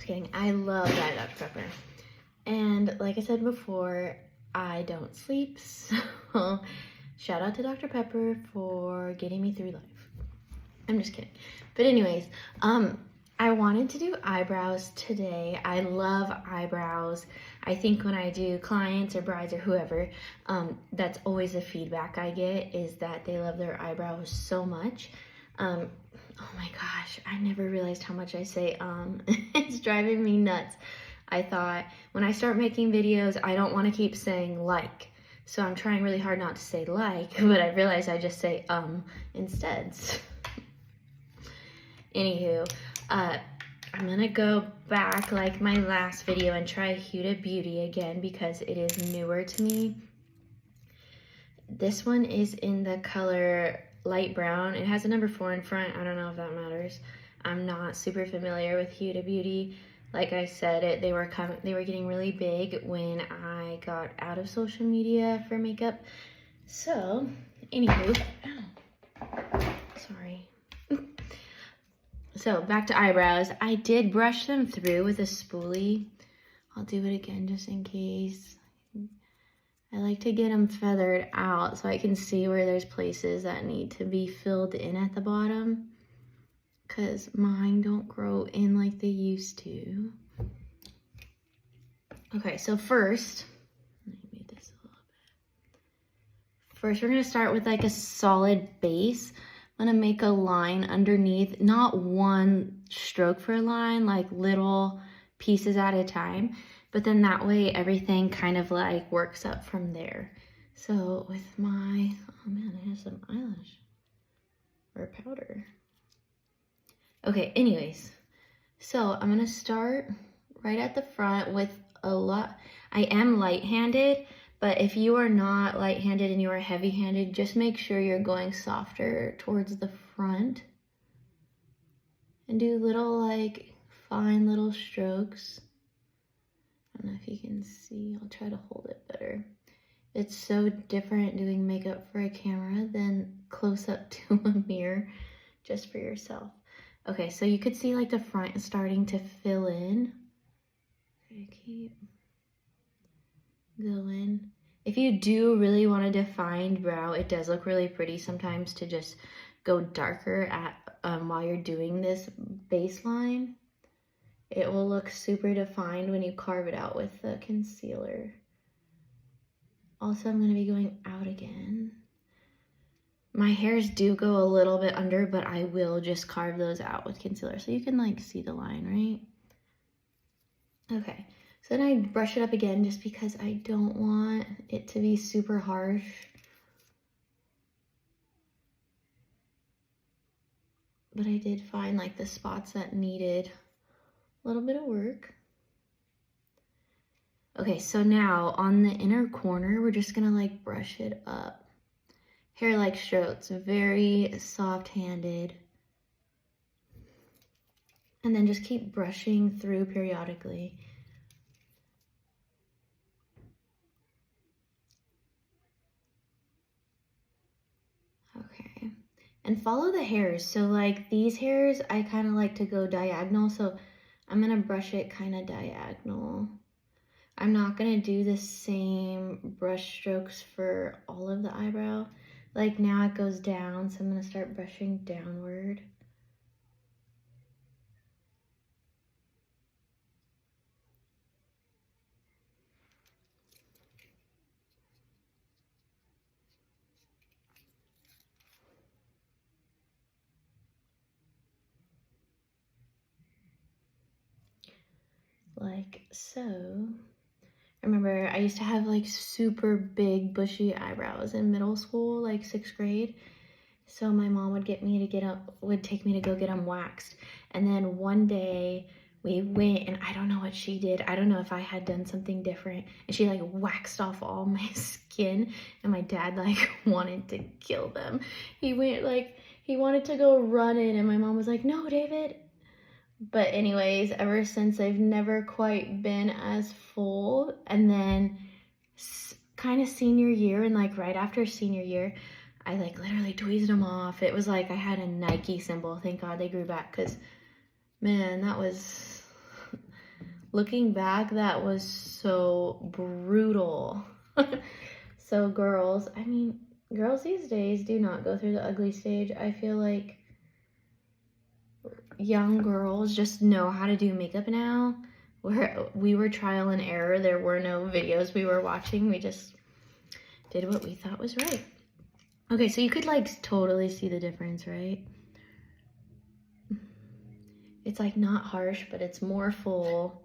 Just kidding. I love Diet Dr. Pepper. And like I said before, I don't sleep, so shout out to Dr. Pepper for getting me through life. I'm just kidding. But anyways, I wanted to do eyebrows today. I love eyebrows. I think when I do clients or brides or whoever, that's always the feedback I get, is that they love their eyebrows so much. Oh my gosh, I never realized how much I say it's driving me nuts. I thought when I start making videos, I don't want to keep saying like. So I'm trying really hard not to say like, but I realized I just say instead. Anywho, I'm gonna go back like my last video and try Huda Beauty again because it is newer to me. This one is in the color light brown. It has a number 4 in front. I don't know if that matters. I'm not super familiar with Huda Beauty. Like I said, they were getting really big when I got out of social media for makeup. So, anywho, sorry. So back to eyebrows. I did brush them through with a spoolie. I'll do it again just in case. I like to get them feathered out so I can see where there's places that need to be filled in at the bottom, because mine don't grow in like they used to. Okay, so first, let me move this a little bit. First, we're gonna start with like a solid base. I'm gonna make a line underneath, not one stroke for a line, like little pieces at a time, but then that way everything kind of like works up from there. So with my, oh man, I have some eyelash or powder. Okay, anyways, so I'm gonna start right at the front with a lot. I am light-handed, but if you are not light-handed and you are heavy-handed, just make sure you're going softer towards the front and do little like fine little strokes. I don't know if you can see, I'll try to hold it better. It's so different doing makeup for a camera than close up to a mirror just for yourself. Okay, so you could see like the front is starting to fill in. Okay, keep going. If you do really want a defined brow, it does look really pretty sometimes to just go darker at while you're doing this baseline. It will look super defined when you carve it out with the concealer. Also, I'm going to be going out again. My hairs do go a little bit under, but I will just carve those out with concealer so you can like see the line, right? Okay, so then I brush it up again just because I don't want it to be super harsh. But I did find like the spots that needed a little bit of work. Okay, so now on the inner corner, we're just gonna like brush it up. Hair-like strokes, very soft-handed. And then just keep brushing through periodically. Okay, and follow the hairs. So like these hairs, I kind of like to go diagonal, so I'm gonna brush it kind of diagonal. I'm not gonna do the same brush strokes for all of the eyebrow. Like now it goes down, so I'm gonna start brushing downward. Like so. Remember, I used to have like super big bushy eyebrows in middle school, like 6th grade. So my mom would take me to go get them waxed. And then one day we went and I don't know what she did. I don't know if I had done something different. And she like waxed off all my skin. And my dad like wanted to kill them. He wanted to go running and my mom was like, no, David. But anyways, ever since I've never quite been as full. And then kind of senior year and like right after senior year, I like literally tweezed them off. It was like I had a Nike symbol. Thank God they grew back because man, that was Looking back, that was so brutal. So girls, I mean, girls these days do not go through the ugly stage. I feel like young girls just know how to do makeup now. We were trial and error. There were no videos we were watching. We just did what we thought was right. Okay, so you could like totally see the difference, right? It's like not harsh, but it's more full.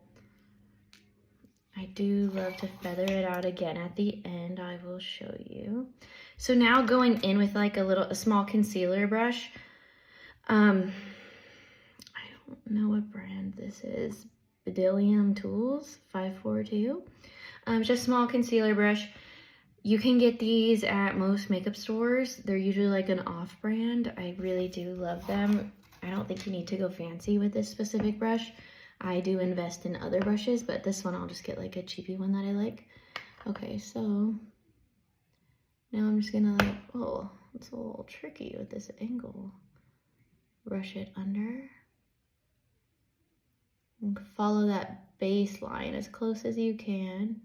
I do love to feather it out again at the end. I will show you. So now going in with like a small concealer brush. I don't know what brand this is. Bdellium Tools 542. Just small concealer brush. You can get these at most makeup stores. They're usually like an off brand. I really do love them. I don't think you need to go fancy with this specific brush. I do invest in other brushes, but this one I'll just get like a cheapy one that I like. Okay, so now I'm just gonna like, oh, it's a little tricky with this angle. Brush it under. And follow that base line as close as you can.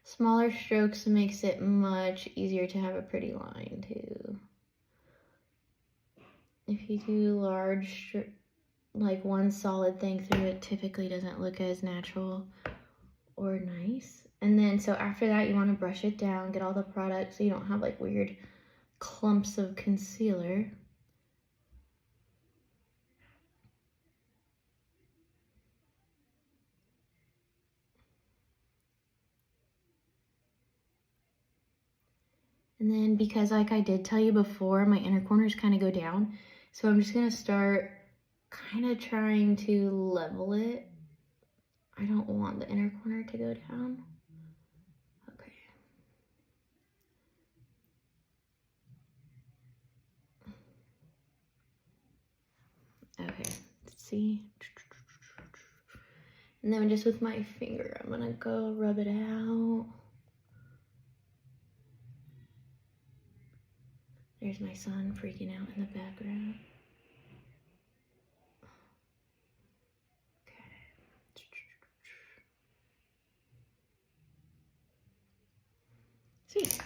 Smaller strokes makes it much easier to have a pretty line too. If you do large, like one solid thing through it, typically doesn't look as natural or nice. And then, so after that, you want to brush it down, get all the product so you don't have like weird clumps of concealer. And then because like I did tell you before, my inner corners kind of go down. So I'm just going to start kind of trying to level it. I don't want the inner corner to go down. Okay. Okay, let's see. And then just with my finger, I'm going to go rub it out. There's my son freaking out in the background. Okay. Sweet.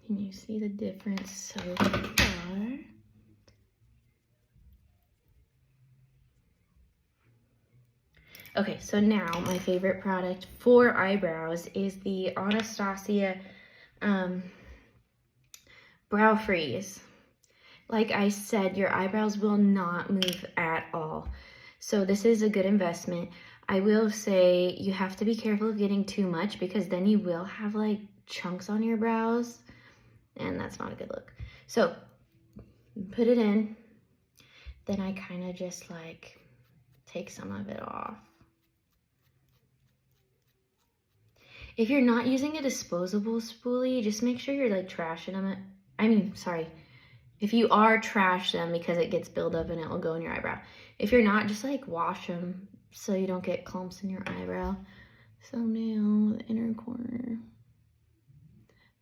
Can you see the difference so far? Okay, so now my favorite product for eyebrows is the Anastasia Brow Freeze. Like I said, your eyebrows will not move at all. So this is a good investment. I will say you have to be careful of getting too much because then you will have like chunks on your brows and that's not a good look. So put it in. Then I kind of just like take some of it off. If you're not using a disposable spoolie, just make sure you're like trashing them. If you are, trash them because it gets built up and it will go in your eyebrow. If you're not, just like wash them so you don't get clumps in your eyebrow. So now the inner corner.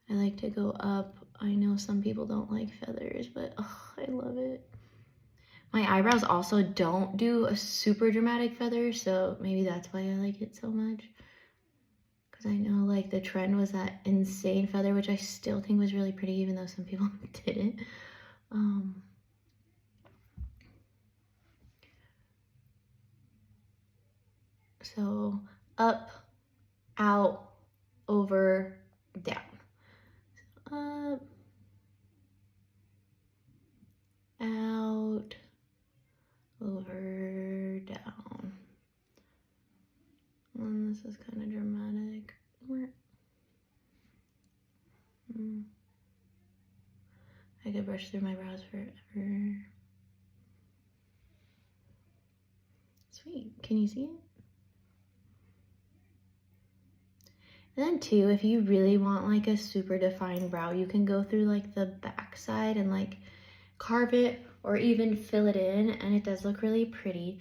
I like to go up. I know some people don't like feathers, but I love it. My eyebrows also don't do a super dramatic feather, so maybe that's why I like it so much. Because I know like the trend was that insane feather, which I still think was really pretty, even though some people didn't. So up, out, over, down. Up, out, over, down. And this is kind of dramatic. I could brush through my brows forever. Sweet. Can you see it? And then too, if you really want like a super defined brow, you can go through like the back side and like carve it or even fill it in, and it does look really pretty.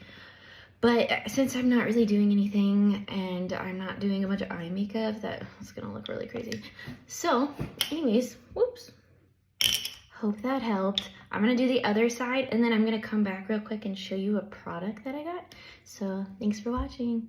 But since I'm not really doing anything and I'm not doing a bunch of eye makeup, that's gonna look really crazy. So anyways, whoops. Hope that helped. I'm gonna do the other side and then I'm gonna come back real quick and show you a product that I got. So thanks for watching.